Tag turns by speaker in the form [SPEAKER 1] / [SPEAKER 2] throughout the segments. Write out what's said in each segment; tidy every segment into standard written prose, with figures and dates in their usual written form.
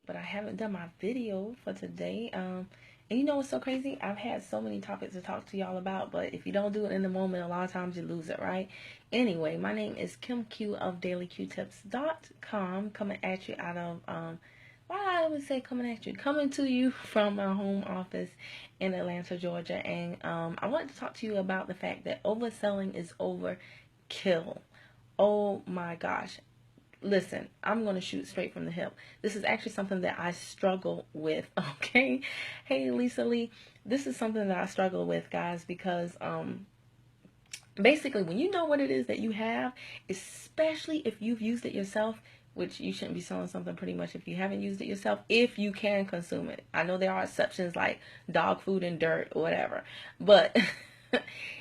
[SPEAKER 1] but I haven't done my video for today. And you know what's so crazy? I've had so many topics to talk to y'all about, but if you don't do it in the moment, a lot of times you lose it, right? Anyway, my name is Kim Q of dailyqtips.com, coming at you out of, why I would say coming at you? Coming to you from my home office in Atlanta, Georgia. And I wanted to talk to you about the fact that overselling is overkill. Oh my gosh. Listen, I'm going to shoot straight from the hip. This is actually something that I struggle with, okay? Hey, Lisa Lee, this is something that I struggle with, guys, because basically when you know what it is that you have, especially if you've used it yourself, which you shouldn't be selling something pretty much if you haven't used it yourself, if you can consume it. I know there are exceptions like dog food and dirt or whatever, but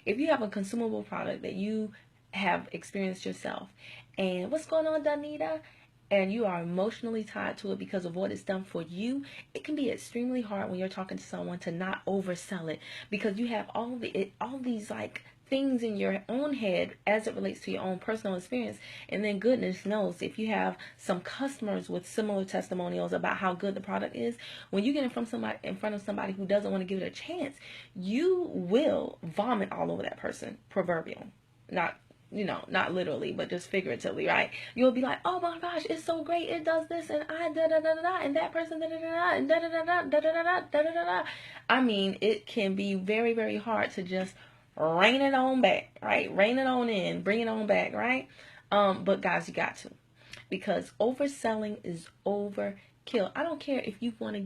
[SPEAKER 1] if you have a consumable product that you have experienced yourself, and what's going on, Danita? And you are emotionally tied to it because of what it's done for you, it can be extremely hard when you're talking to someone to not oversell it, because you have all these like things in your own head as it relates to your own personal experience. And then goodness knows, if you have some customers with similar testimonials about how good the product is, when you get in front of somebody who doesn't want to give it a chance, you will vomit all over that person, proverbial. Not literally, but just figuratively, right? You'll be like, oh my gosh, it's so great, it does this, and I da da da da da, and that person da da da da, and da da da da da da da da da da. I mean, it can be very, very hard to just rein it on back, right? Rein it on in, bring it on back, right? But guys, you got to, because overselling is overkill. I don't care if you want to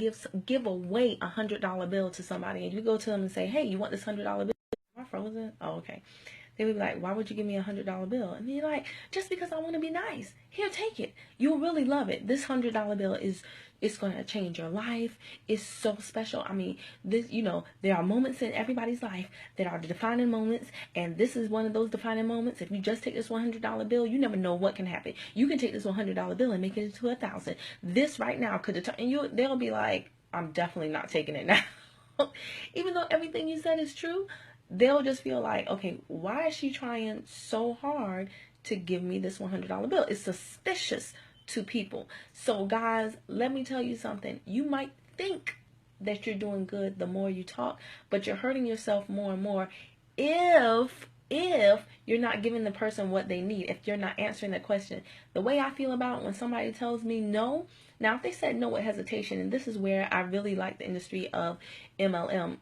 [SPEAKER 1] give away $100 bill to somebody, and you go to them and say, hey, you want this $100 bill? Am I frozen? Oh, okay. They would be like, why would you give me $100 bill? And you're like, just because I want to be nice. Here, take it. You'll really love it. This $100 bill it's going to change your life. It's so special. I mean, there are moments in everybody's life that are the defining moments, and this is one of those defining moments. If you just take this $100 bill, you never know what can happen. You can take this $100 bill and make it into 1,000. This right now could determine, and they'll be like, I'm definitely not taking it now. Even though everything you said is true, they'll just feel like, okay, why is she trying so hard to give me this $100 bill? It's suspicious to people. So guys, let me tell you something. You might think that you're doing good the more you talk, but you're hurting yourself more and more if you're not giving the person what they need, if you're not answering the question. The way I feel about it when somebody tells me no, now if they said no with hesitation, and this is where I really like the industry of MLM,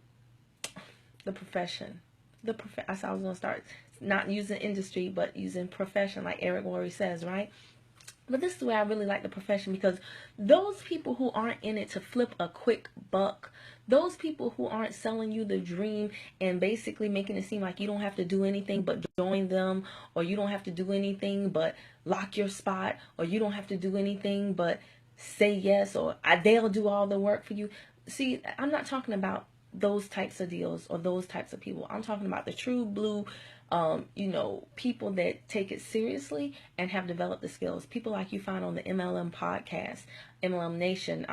[SPEAKER 1] the profession. I said I was going to start not using industry, but using profession, like Eric Worre says, right? But this is where I really like the profession, because those people who aren't in it to flip a quick buck, those people who aren't selling you the dream and basically making it seem like you don't have to do anything but join them, or you don't have to do anything but lock your spot, or you don't have to do anything but say yes, or they'll do all the work for you. See, I'm not talking about those types of deals or those types of people. I'm talking about the true blue, people that take it seriously and have developed the skills. People like you find on the MLM podcast, MLM Nation,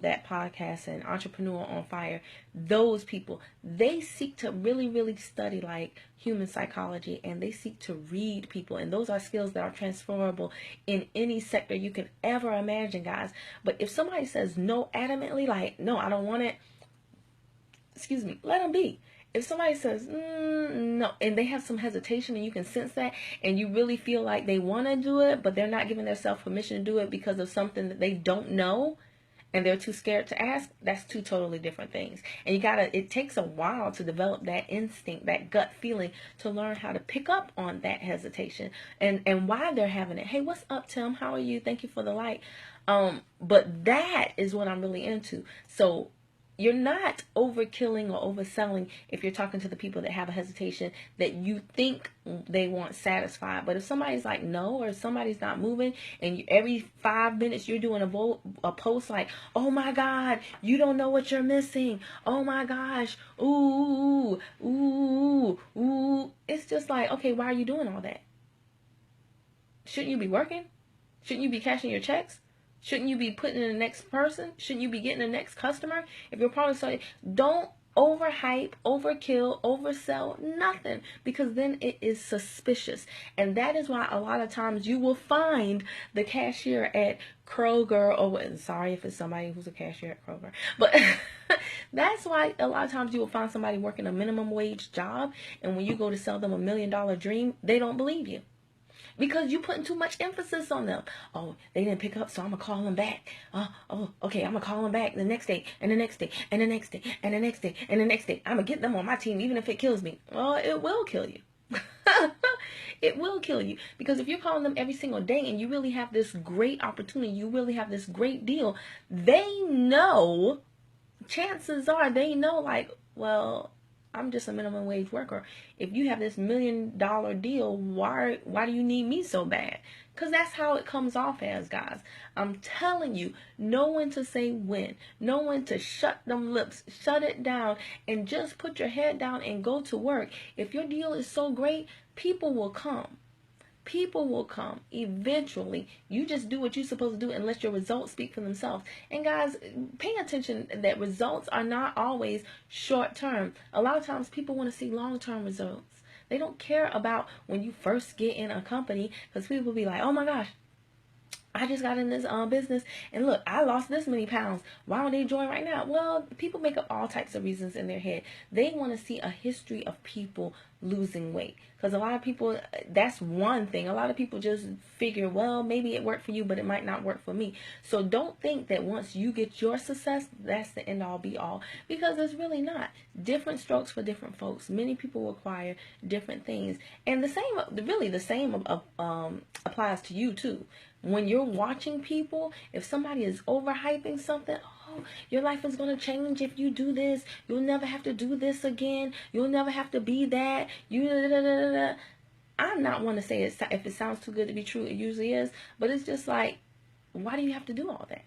[SPEAKER 1] that podcast, and Entrepreneur on Fire. Those people, they seek to really, really study like human psychology, and they seek to read people. And those are skills that are transferable in any sector you can ever imagine, guys. But if somebody says no adamantly, like, no, I don't want it, let them be. If somebody says no, and they have some hesitation, and you can sense that, and you really feel like they want to do it, but they're not giving themselves permission to do it because of something that they don't know, and they're too scared to ask, that's two totally different things. And it takes a while to develop that instinct, that gut feeling, to learn how to pick up on that hesitation and why they're having it. Hey, what's up, Tim? How are you? Thank you for the like. But that is what I'm really into. So you're not overkilling or overselling if you're talking to the people that have a hesitation that you think they want satisfied. But if somebody's like no, or somebody's not moving, and every 5 minutes you're doing a post like, oh my God, you don't know what you're missing. Oh my gosh, ooh, ooh, ooh. It's just like, okay, why are you doing all that? Shouldn't you be working? Shouldn't you be cashing your checks? Shouldn't you be putting in the next person? Shouldn't you be getting the next customer? If your product, so don't overhype, overkill, oversell, nothing, because then it is suspicious. And that is why a lot of times you will find the cashier at Kroger, or sorry if it's somebody who's a cashier at Kroger, but that's why a lot of times you will find somebody working a minimum wage job, and when you go to sell them $1 million dream, they don't believe you. Because you putting too much emphasis on them. Oh, they didn't pick up, so I'm going to call them back. Okay, I'm going to call them back the next day, and the next day, and the next day, and the next day, and the next day. I'm going to get them on my team, even if it kills me. Well, it will kill you. It will kill you. Because if you're calling them every single day and you really have this great opportunity, you really have this great deal, they know, chances are they know, like, well, I'm just a minimum wage worker. If you have this $1 million deal, why do you need me so bad? Because that's how it comes off as, guys. I'm telling you, know when to say when. Know when to shut them lips. Shut it down. And just put your head down and go to work. If your deal is so great, people will come. People will come eventually. You just do what you're supposed to do and let your results speak for themselves. And guys, pay attention that results are not always short term. A lot of times people want to see long term results. They don't care about when you first get in a company, because people will be like, oh my gosh, I just got in this business, and look, I lost this many pounds. Why would they join right now? Well, people make up all types of reasons in their head. They want to see a history of people losing weight. Because a lot of people, that's one thing. A lot of people just figure, well, maybe it worked for you, but it might not work for me. So don't think that once you get your success, that's the end all be all. Because it's really not. Different strokes for different folks. Many people require different things. And the same applies to you too. When you're watching people, if somebody is overhyping something, oh, your life is going to change if you do this. You'll never have to do this again. You'll never have to be that. I'm not one to say it, if it sounds too good to be true, it usually is. But it's just like, why do you have to do all that?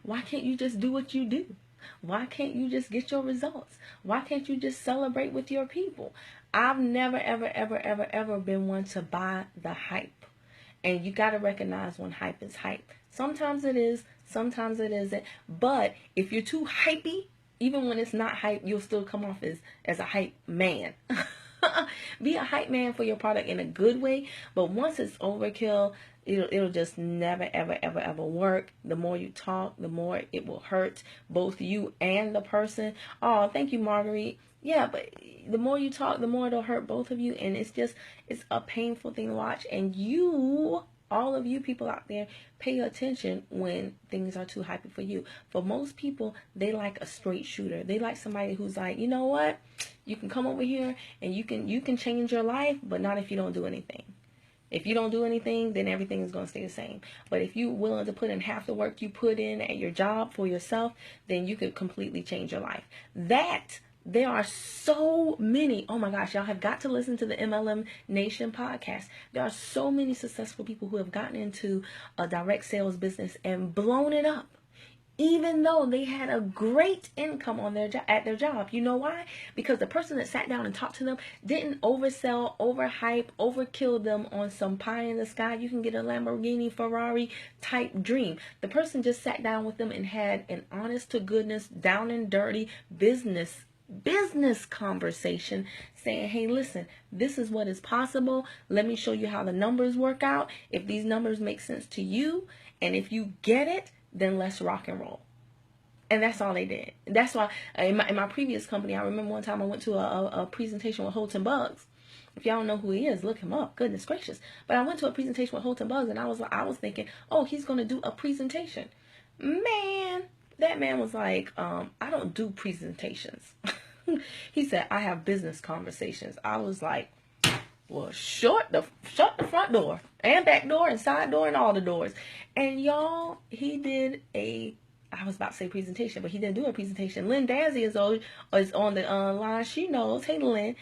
[SPEAKER 1] Why can't you just do what you do? Why can't you just get your results? Why can't you just celebrate with your people? I've never, ever, ever, ever, ever been one to buy the hype. And you got to recognize when hype is hype. Sometimes it is, sometimes it isn't. But if you're too hypey, even when it's not hype, you'll still come off as a hype man. Be a hype man for your product in a good way. But once it's overkill, it'll just never, ever, ever, ever work. The more you talk, the more it will hurt both you and the person. Oh, thank you, Marguerite. Yeah, but the more you talk, the more it'll hurt both of you. And it's a painful thing to watch. And all of you people out there, pay attention when things are too hypey for you. For most people, they like a straight shooter. They like somebody who's like, you know what? You can come over here and you can change your life, but not if you don't do anything. If you don't do anything, then everything is going to stay the same. But if you're willing to put in half the work you put in at your job for yourself, then you could completely change your life. There are so many, oh my gosh, y'all have got to listen to the MLM Nation podcast. There are so many successful people who have gotten into a direct sales business and blown it up, even though they had a great income on at their job. You know why? Because the person that sat down and talked to them didn't oversell, overhype, overkill them on some pie in the sky. You can get a Lamborghini, Ferrari type dream. The person just sat down with them and had an honest to goodness, down and dirty business conversation, saying, hey, listen, this is what is possible. Let me show you how the numbers work out. If these numbers make sense to you, and if you get it, then let's rock and roll. And that's all they did. That's why in my previous company, I remember one time I went to a presentation with Holton Buggs. If y'all don't know who he is, look him up. Goodness gracious. But I went to a presentation with Holton Buggs, and I was thinking, oh, he's going to do a presentation. Man, that man was like, I don't do presentations. He said, I have business conversations. I was like, well, shut the front door and back door and side door and all the doors. And y'all, he did I was about to say presentation, but he didn't do a presentation. Lynn Dazzy is on the line. She knows. Hey, Lynn,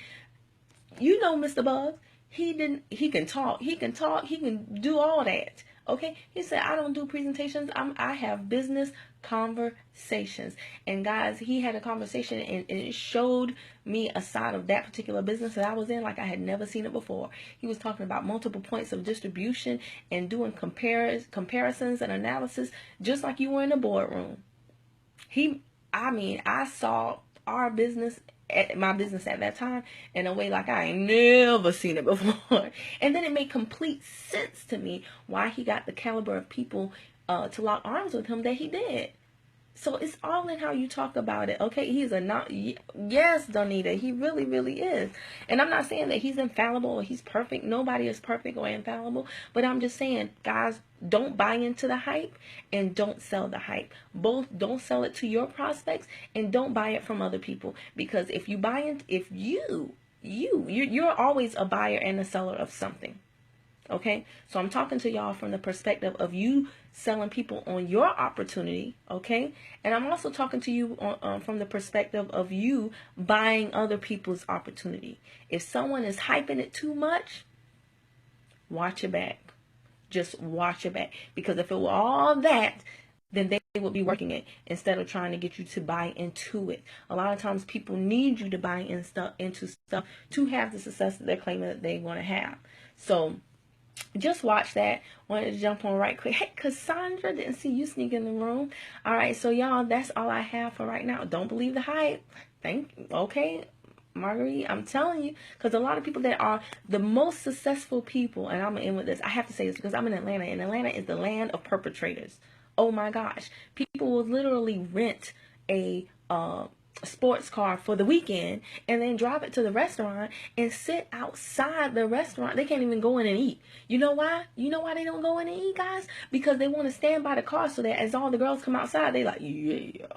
[SPEAKER 1] you know Mr. Buggs. He can talk. He can do all that. Okay, he said, I don't do presentations. I have business conversations. And guys, he had a conversation and it showed me a side of that particular business that I was in like I had never seen it before. He was talking about multiple points of distribution and doing comparisons and analysis just like you were in the boardroom. I saw our business, at my business at that time, in a way like I ain't never seen it before. And then it made complete sense to me why he got the caliber of people to lock arms with him that he did. So it's all in how you talk about it, okay? He's a not, yes, Donita, he really, really is. And I'm not saying that he's infallible or he's perfect. Nobody is perfect or infallible. But I'm just saying, guys, don't buy into the hype and don't sell the hype. Both, don't sell it to your prospects and don't buy it from other people. Because if you buy it, if you're always a buyer and a seller of something. Okay, so I'm talking to y'all from the perspective of you selling people on your opportunity, okay? And I'm also talking to you from the perspective of you buying other people's opportunity. If someone is hyping it too much, watch your back. Just watch your back. Because if it were all that, then they would be working it instead of trying to get you to buy into it. A lot of times people need you to buy into stuff to have the success that they're claiming that they want to have. So just watch that. Wanted to jump on right quick. Hey, Cassandra, didn't see you sneak in the room. All right, so y'all, that's all I have for right now. Don't believe the hype. Okay, Marguerite, I'm telling you, because a lot of people that are the most successful people, and I'm going to end with this. I have to say this because I'm in Atlanta, and Atlanta is the land of perpetrators. Oh my gosh. People will literally rent a sports car for the weekend and then drive it to the restaurant and sit outside the restaurant. They can't even go in and eat. You know why? You know why they don't go in and eat, guys? Because they want to stand by the car so that as all the girls come outside, they like, yeah,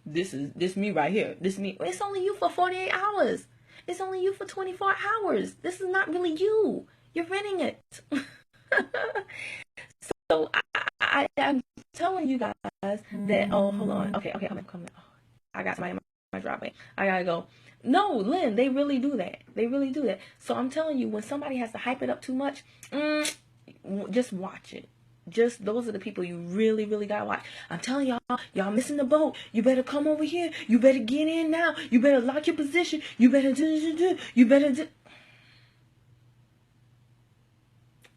[SPEAKER 1] this me right here. This me. It's only you for 48 hours. It's only you for 24 hours. This is not really you. You're renting it. So I'm telling you guys that, oh, hold on. Okay, come on. Oh, I got somebody in my driveway. I gotta go. No, Lynn, they really do that. They really do that. So I'm telling you, when somebody has to hype it up too much, just watch it. Just, those are the people you really, really gotta watch. I'm telling y'all missing the boat. You better come over here. You better get in now. You better lock your position. You better do. You better do.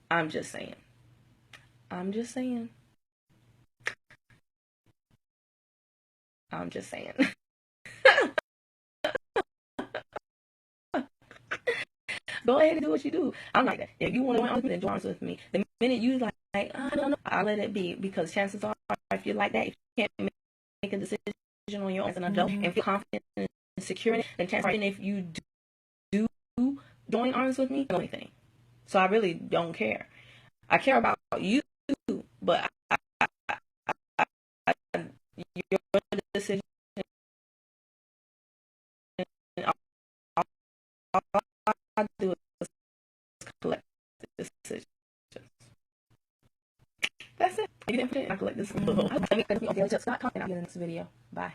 [SPEAKER 1] I'm just saying. I'm just saying. Go ahead and do what you do. I'm like that. If you want to join then join with me. The minute you like, I don't know, I'll let it be, because chances are, if you're like that, if you can't make a decision on your own as an adult and feel confident and secure in it, then chances are, if you do join arms with me, I don't know anything. So I really don't care. I care about you, but your decision. All I do is collect decisions. That's it. If you didn't forget, I collect this. I'll be on the next video. Bye.